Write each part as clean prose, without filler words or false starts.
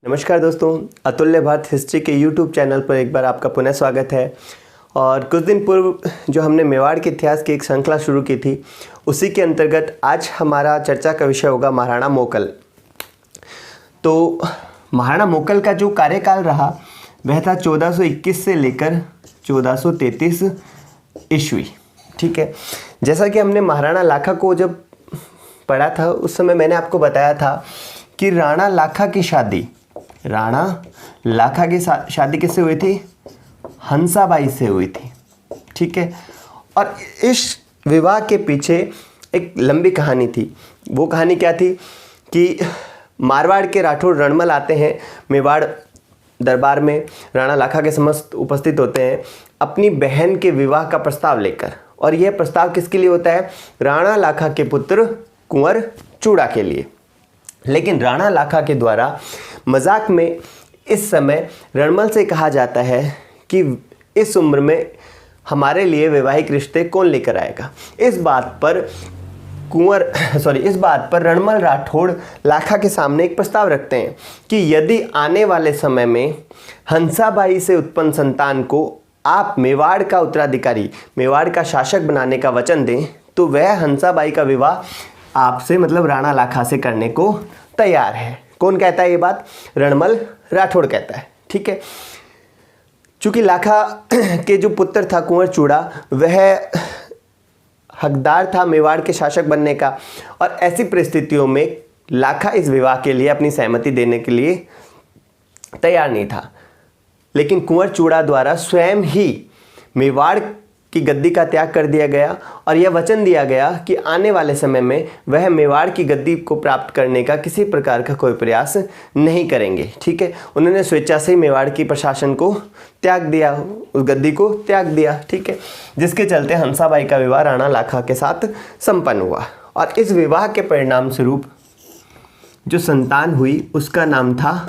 नमस्कार दोस्तों, अतुल्य भारत हिस्ट्री के यूट्यूब चैनल पर एक बार आपका पुनः स्वागत है। और कुछ दिन पूर्व जो हमने मेवाड़ के इतिहास की एक श्रृंखला शुरू की थी, उसी के अंतर्गत आज हमारा चर्चा का विषय होगा महाराणा मोकल। तो महाराणा मोकल का जो कार्यकाल रहा वह था 1421 से लेकर 1433 ईस्वी। ठीक है, जैसा कि हमने महाराणा लाखा को जब पढ़ा था उस समय मैंने आपको बताया था कि राणा लाखा की शादी किससे हुई थी? हंसाबाई से हुई थी। ठीक है, और इस विवाह के पीछे एक लंबी कहानी थी। वो कहानी क्या थी कि मारवाड़ के राठौड़ रणमल आते हैं मेवाड़ दरबार में, राणा लाखा के समस्त उपस्थित होते हैं अपनी बहन के विवाह का प्रस्ताव लेकर। और यह प्रस्ताव किसके लिए होता है? राणा लाखा के पुत्र कुंवर चूड़ा के लिए। लेकिन राणा लाखा के द्वारा मजाक में इस समय रणमल से कहा जाता है कि इस उम्र में हमारे लिए वैवाहिक रिश्ते कौन लेकर आएगा। इस बात पर रणमल राठौड़ लाखा के सामने एक प्रस्ताव रखते हैं कि यदि आने वाले समय में हंसाबाई से उत्पन्न संतान को आप मेवाड़ का उत्तराधिकारी, मेवाड़ का शासक बनाने का वचन दें तो वह हंसाबाई का विवाह आपसे मतलब राणा लाखा से करने को तैयार है। कौन कहता है ये बात? रणमल राठौड़ कहता है। ठीक है, चूंकि लाखा के जो पुत्र था कुंवर चूड़ा, वह हकदार था मेवाड़ के शासक बनने का, और ऐसी परिस्थितियों में लाखा इस विवाह के लिए अपनी सहमति देने के लिए तैयार नहीं था। लेकिन कुंवर चूड़ा द्वारा स्वयं ही मेवाड़ की गद्दी का त्याग कर दिया गया और यह वचन दिया गया कि आने वाले समय में वह मेवाड़ की गद्दी को प्राप्त करने का किसी प्रकार का कोई प्रयास नहीं करेंगे। ठीक है, उन्होंने स्वेच्छा से मेवाड़ की प्रशासन को त्याग दिया, उस गद्दी को त्याग दिया। ठीक है, जिसके चलते हंसाबाई का विवाह राणा लाखा के साथ संपन्न हुआ। और इस विवाह के परिणाम स्वरूप जो संतान हुई उसका नाम था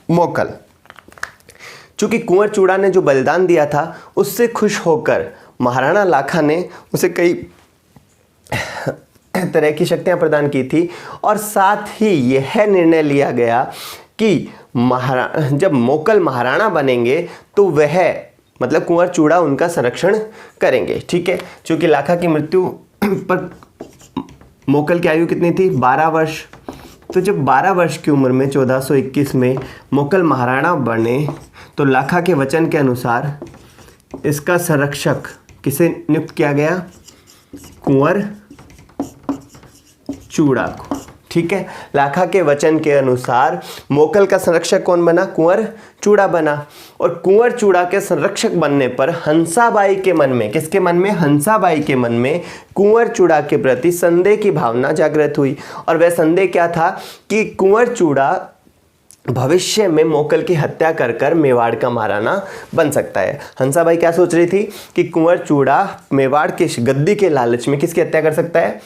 मोकल। चूंकि कुंवर चूड़ा ने जो बलिदान दिया था उससे खुश होकर महाराणा लाखा ने उसे कई तरह की शक्तियां प्रदान की थी, और साथ ही यह निर्णय लिया गया कि जब मोकल महाराणा बनेंगे तो वह मतलब कुंवर चूड़ा उनका संरक्षण करेंगे। ठीक है, चूंकि लाखा की मृत्यु पर मोकल की आयु कितनी थी? 12 वर्ष। तो जब 12 वर्ष की उम्र में 1421 में मोकल महाराणा बने तो लाखा के वचन के अनुसार इसका संरक्षक किसे नियुक्त किया गया? कुंवर चूड़ा को। ठीक है, लाखा के वचन के अनुसार मोकल का संरक्षक कौन बना? कुंवर चूड़ा बना। और कुंवर चूड़ा के संरक्षक बनने पर हंसाबाई के मन में, किसके मन में? हंसाबाई के मन में कुंवर चूड़ा के प्रति संदेह की भावना जागृत हुई। और वह संदेह क्या था कि कुंवर चूड़ा भविष्य में मोकल की हत्या कर कर मेवाड़ का महाराणा बन सकता है। हंसाबाई क्या सोच रही थी कि कुंवर चूड़ा मेवाड़ के गद्दी के लालच में किसकी हत्या कर सकता है?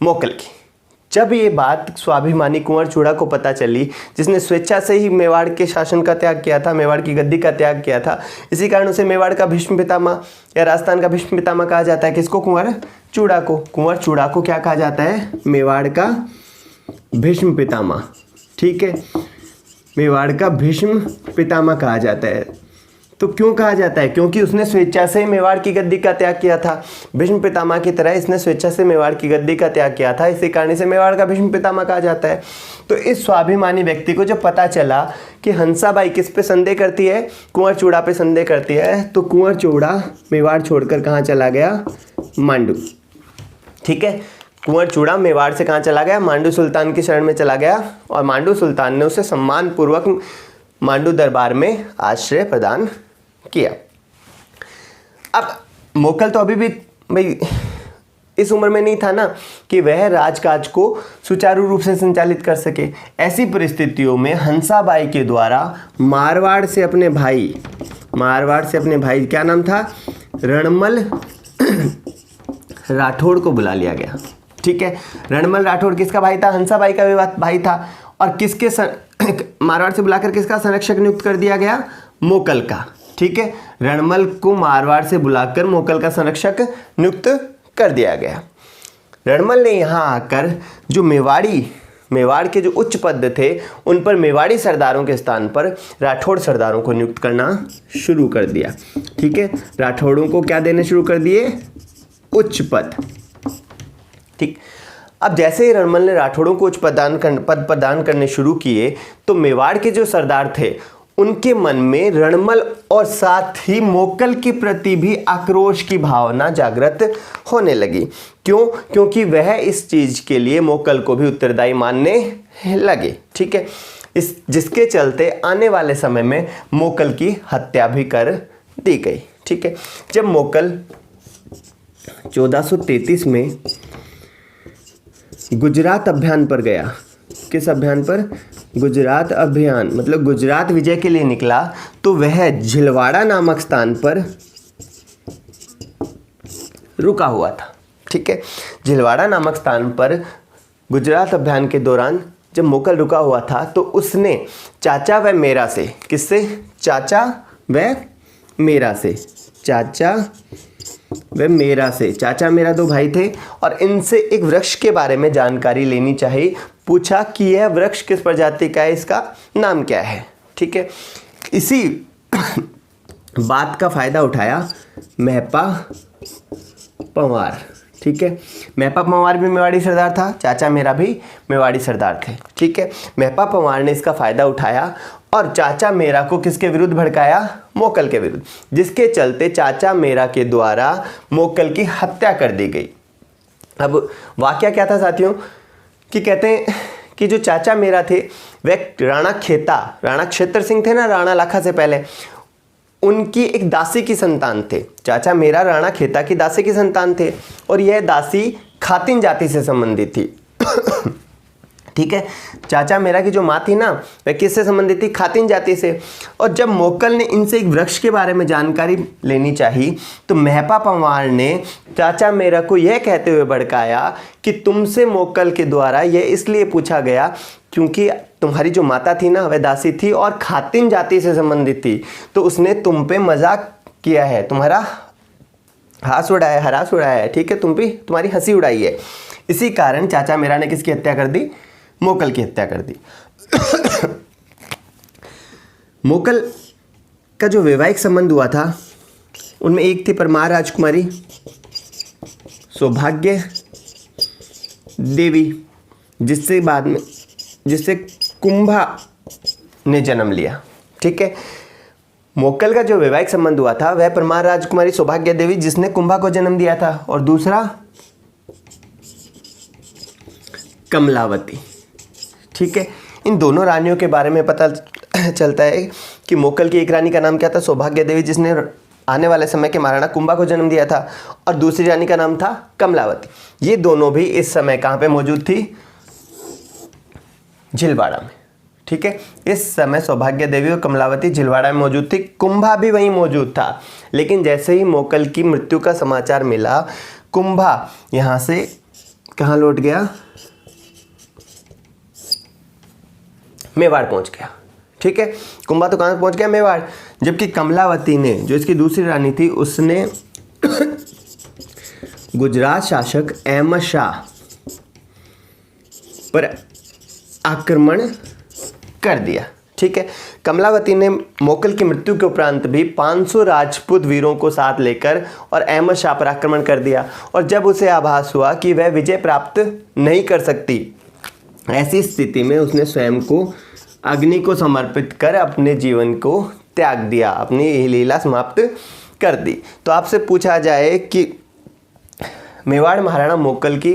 मोकल की। जब ये बात स्वाभिमानी कुंवर चूड़ा को पता चली, जिसने स्वेच्छा से ही मेवाड़ के शासन का त्याग किया था, मेवाड़ की गद्दी का त्याग किया था, इसी कारण उसे मेवाड़ का भीष्म पितामह या राजस्थान का भीष्म पितामह कहा जाता है। किसको? कुंवर चूड़ा को। कुंवर चूड़ा को क्या कहा जाता है? मेवाड़ का भीष्म पितामह। ठीक है, मेवाड़ का भीष्म पितामह कहा जाता है। तो क्यों कहा जाता है? क्योंकि उसने स्वेच्छा से मेवाड़ की गद्दी का त्याग किया था। भीष्म पितामह की तरह इसने स्वेच्छा से मेवाड़ की गद्दी का त्याग किया था, इसी कारण से मेवाड़ का भीष्म पितामह कहा जाता है। तो इस स्वाभिमानी व्यक्ति को जब पता चला कि हंसाबाई किस पे संदेह करती है? कुंवर चूड़ा पे संदेह करती है, तो कुंवर चूड़ा मेवाड़ छोड़कर कहाँ चला गया? मांडू। ठीक है, कुंवर चूड़ा मेवाड़ से कहाँ चला गया? मांडू सुल्तान की शरण में चला गया, और मांडू सुल्तान ने उसे सम्मानपूर्वक मांडू दरबार में आश्रय प्रदान किया। अब मोकल तो अभी भी भाई इस उम्र में नहीं था ना कि वह राजकाज को सुचारू रूप से संचालित कर सके। ऐसी परिस्थितियों में हंसाबाई के द्वारा मारवाड़ से अपने भाई क्या नाम था? रणमल राठौड़ को बुला लिया गया। ठीक है, रणमल राठौड़ किसका भाई था? हंसाबाई का भाई था। और किसके मारवाड़ से बुलाकर किसका संरक्षक नियुक्त कर दिया गया? मोकल का। ठीक है, रणमल को मारवाड़ से बुलाकर मोकल का संरक्षक नियुक्त कर दिया गया। रणमल ने यहाँ आकर जो मेवाड़ी मेवाड़ के जो उच्च पद थे उन पर मेवाड़ी सरदारों के स्थान पर राठौड़ सरदारों को नियुक्त करना शुरू कर दिया। ठीक है, राठौड़ों को क्या देने शुरू कर दिए? उच्च पद। ठीक, अब जैसे ही रणमल ने राठौड़ों को उच्च पद प्रदान करने शुरू किए तो मेवाड़ के जो सरदार थे उनके मन में रणमल और साथ ही मोकल के प्रति भी आक्रोश की भावना जागृत होने लगी। क्यों? क्योंकि वह इस चीज के लिए मोकल को भी उत्तरदायी मानने लगे। ठीक है, इस जिसके चलते आने वाले समय में मोकल की हत्या भी कर दी गई। ठीक है, जब मोकल 1433 में गुजरात अभियान पर गया, किस अभियान पर? गुजरात अभियान, मतलब गुजरात विजय के लिए निकला, तो वह झिलवाड़ा नामक स्थान पर रुका हुआ था। ठीक है, झिलवाड़ा नामक स्थान पर गुजरात अभियान के दौरान जब मोकल रुका हुआ था तो उसने चाचा व मेरा से, किससे? चाचा व मेरा से, चाचा व मेरा से, चाचा मेरा दो भाई थे और इनसे एक वृक्ष के बारे में जानकारी लेनी चाहिए। पूछा कि यह वृक्ष किस प्रजाति का है, इसका नाम क्या है। ठीक है, इसी बात का फायदा उठाया महपा पंवार। ठीक है, महपा पंवार भी मेवाड़ी सरदार था, चाचा मेरा भी मेवाड़ी सरदार थे। ठीक है, महपा पंवार ने इसका फायदा उठाया और चाचा मेरा को किसके विरुद्ध भड़काया? मोकल के विरुद्ध, जिसके चलते चाचा मेरा के द्वारा मोकल की हत्या कर दी गई। अब वाकया क्या था साथियों कि कहते हैं कि जो चाचा मेरा थे वह राणा क्षेत्र सिंह थे ना, राणा लाखा से पहले, उनकी एक दासी की संतान थे। चाचा मेरा राणा खेता की दासी की संतान थे और यह दासी खातिन जाति से संबंधित थी। ठीक है, चाचा मेरा की जो माँ थी ना वह किससे संबंधित थी? खातिन जाति से। और जब मोकल ने इनसे एक वृक्ष के बारे में जानकारी लेनी चाहिए तो महपा पंवार ने चाचा मेरा को यह कहते हुए भड़काया कि तुमसे मोकल के द्वारा यह इसलिए पूछा गया क्योंकि तुम्हारी जो माता थी ना वह दासी थी और खातिन जाति से संबंधित थी, तो उसने तुम पे मजाक किया है, तुम्हारा हरास उड़ाया है। ठीक है, तुम भी तुम्हारी हंसी उड़ाई है। इसी कारण चाचा मेरा ने किसकी हत्या कर दी? मोकल की हत्या कर दी। मोकल का जो वैवाहिक संबंध हुआ था उनमें एक थी परमार राजकुमारी सौभाग्य देवी, जिससे कुंभा ने जन्म लिया। ठीक है, मोकल का जो वैवाहिक संबंध हुआ था वह परमार राजकुमारी सौभाग्य देवी जिसने कुंभा को जन्म दिया था, और दूसरा कमलावती। ठीक है, इन दोनों रानियों के बारे में पता चलता है कि मोकल की एक रानी का नाम क्या था? सौभाग्य देवी, जिसने आने वाले समय के महाराणा कुंभा को जन्म दिया था, और दूसरी रानी का नाम था कमलावती। ये दोनों भी इस समय कहाँ पे मौजूद थी? झिलवाड़ा में। ठीक है, इस समय सौभाग्य देवी और कमलावती झिलवाड़ा में मौजूद थी, कुंभा भी वहीं मौजूद था। लेकिन जैसे ही मोकल की मृत्यु का समाचार मिला, कुंभा यहाँ से कहाँ लौट गया? मेवाड़ पहुंच गया। ठीक है, कुंभा तो कहाँ पहुंच गया? मेवाड़। जबकि कमलावती ने, जो इसकी दूसरी रानी थी, उसने गुजरात शासक अहमद शाह पर आक्रमण कर दिया। ठीक है, कमलावती ने मोकल की मृत्यु के उपरांत भी 500 राजपूत वीरों को साथ लेकर और अहमद शाह पर आक्रमण कर दिया। और जब उसे आभास हुआ कि वह विजय प्राप्त नहीं कर सकती, ऐसी स्थिति में उसने स्वयं को अग्नि को समर्पित कर अपने जीवन को त्याग दिया, अपनी लीला समाप्त कर दी। तो आपसे पूछा जाए कि मेवाड़ महाराणा मोकल की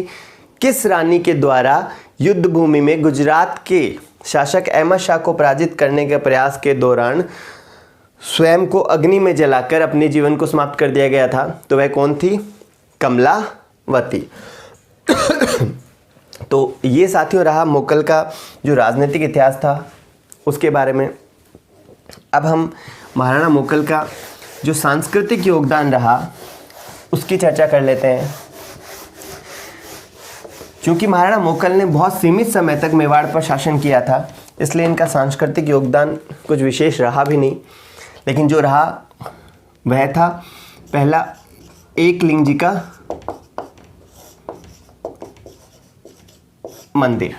किस रानी के द्वारा युद्ध भूमि में गुजरात के शासक अहमद शाह को पराजित करने के प्रयास के दौरान स्वयं को अग्नि में जलाकर अपने जीवन को समाप्त कर दिया गया था, तो वह कौन थी? कमलावती। तो ये साथियों रहा मोकल का जो राजनीतिक इतिहास था उसके बारे में। अब हम महाराणा मोकल का जो सांस्कृतिक योगदान रहा उसकी चर्चा कर लेते हैं। क्योंकि महाराणा मोकल ने बहुत सीमित समय तक मेवाड़ पर शासन किया था, इसलिए इनका सांस्कृतिक योगदान कुछ विशेष रहा भी नहीं। लेकिन जो रहा वह था पहला, एकलिंग जी का मंदिर।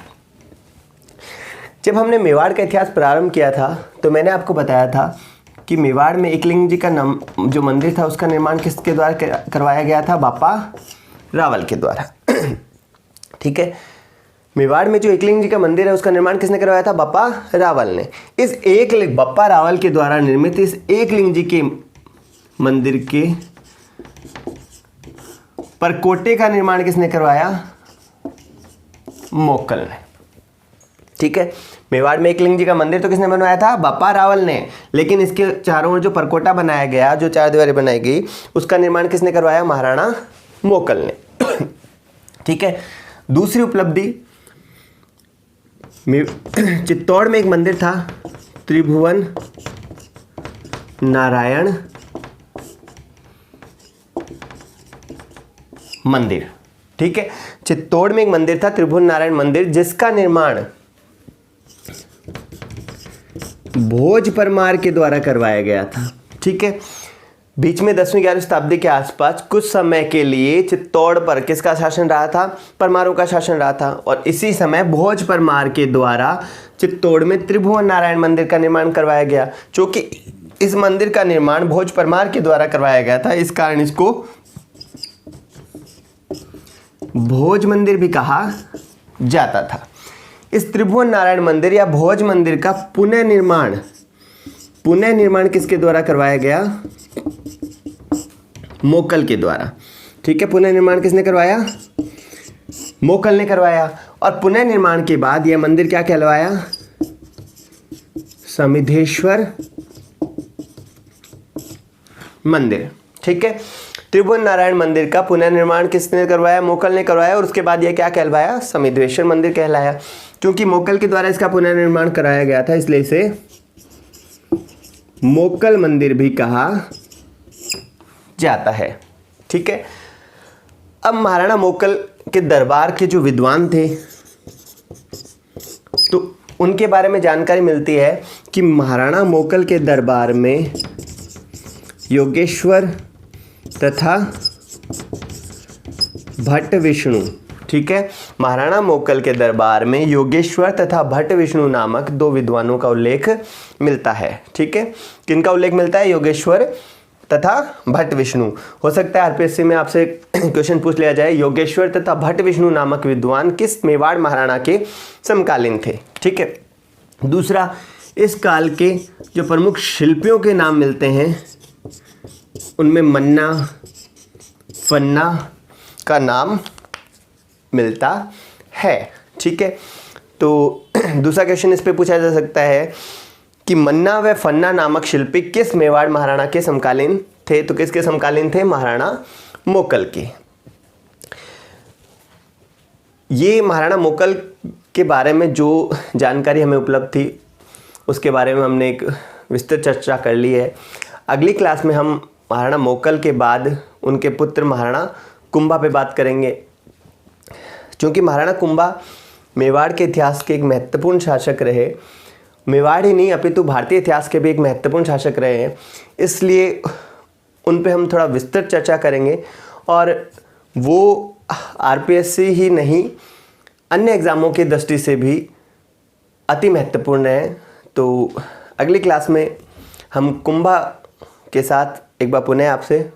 जब हमने मेवाड़ का इतिहास प्रारंभ किया था तो मैंने आपको बताया था कि मेवाड़ में एकलिंग जी का जो मंदिर था उसका निर्माण किसके द्वारा करवाया गया था? बापा रावल के द्वारा। ठीक है, मेवाड़ में जो एकलिंग जी का मंदिर है उसका निर्माण किसने करवाया था? बापा रावल ने। इस बापा रावल के द्वारा निर्मित इस एकलिंग जी के मंदिर के परकोटे का निर्माण किसने करवाया? मोकल ने। ठीक है, मेवाड़ में एकलिंग जी का मंदिर तो किसने बनवाया था? बापा रावल ने। लेकिन इसके चारों ओर जो परकोटा बनाया गया, जो चार दीवारें बनाई गई, उसका निर्माण किसने करवाया? महाराणा मोकल ने। ठीक है, दूसरी उपलब्धि, चित्तौड़ में एक मंदिर था, त्रिभुवन नारायण मंदिर। ठीक है, चित्तौड़ में एक मंदिर था, त्रिभुवन नारायण मंदिर, जिसका निर्माण भोज परमार के द्वारा करवाया गया था। ठीक है, बीच में 10वीं 11वीं शताब्दी के आसपास कुछ समय के लिए चित्तौड़ पर किसका शासन रहा था? परमारों का शासन रहा था। और इसी समय भोज परमार के द्वारा चित्तौड़ में त्रिभुवन नारायण मंदिर का निर्माण करवाया गया। क्योंकि इस मंदिर का निर्माण भोज परमार के द्वारा करवाया गया था, इस कारण इसको भोज मंदिर भी कहा जाता था। इस त्रिभुवन नारायण मंदिर या भोज मंदिर का पुनः निर्माण किसके द्वारा करवाया गया? मोकल के द्वारा। ठीक है, पुनः निर्माण किसने करवाया? मोकल ने करवाया। और पुनः निर्माण के बाद यह मंदिर क्या कहलवाया? समिधेश्वर मंदिर। ठीक है, त्रिभुवन नारायण मंदिर का पुनर्निर्माण किसने करवाया? मोकल ने करवाया। और उसके बाद यह क्या कहलवाया? समिधेश्वर मंदिर कहलाया। क्योंकि मोकल के द्वारा इसका पुनर्निर्माण कराया गया था, इसलिए इसे मोकल मंदिर भी कहा जाता है। ठीक है, अब महाराणा मोकल के दरबार के जो विद्वान थे तो उनके बारे में जानकारी मिलती है कि महाराणा मोकल के दरबार में योगेश्वर तथा भट्ट विष्णु। ठीक है, महाराणा मोकल के दरबार में योगेश्वर तथा भट्ट विष्णु नामक दो विद्वानों का उल्लेख मिलता है। ठीक है, किनका उल्लेख मिलता है? योगेश्वर तथा भट्ट विष्णु। हो सकता है आरपीएससी में आपसे क्वेश्चन पूछ लिया जाए, योगेश्वर तथा भट्ट विष्णु नामक विद्वान किस मेवाड़ महाराणा के समकालीन थे। ठीक है, दूसरा, इस काल के जो प्रमुख शिल्पियों के नाम मिलते हैं उनमें मन्ना, फन्ना का नाम मिलता है। ठीक है, तो दूसरा क्वेश्चन इस पे पूछा जा सकता है कि मन्ना व फन्ना नामक शिल्पी किस मेवाड़ महाराणा के समकालीन थे? तो किसके समकालीन थे? महाराणा मोकल के। ये महाराणा मोकल के बारे में जो जानकारी हमें उपलब्ध थी उसके बारे में हमने एक विस्तृत चर्चा कर ली है। अगली क्लास में हम महाराणा मोकल के बाद उनके पुत्र महाराणा कुंभा पे बात करेंगे। क्योंकि महाराणा कुंभा मेवाड़ के इतिहास के एक महत्वपूर्ण शासक रहे, मेवाड़ ही नहीं अपितु भारतीय इतिहास के भी एक महत्वपूर्ण शासक रहे हैं, इसलिए उन पे हम थोड़ा विस्तृत चर्चा करेंगे। और वो आरपीएससी ही नहीं अन्य एग्ज़ामों की दृष्टि से भी अति महत्वपूर्ण है। तो अगली क्लास में हम कुंभा के साथ एक बार पुनः आपसे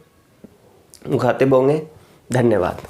मुखातिब होंगे। धन्यवाद।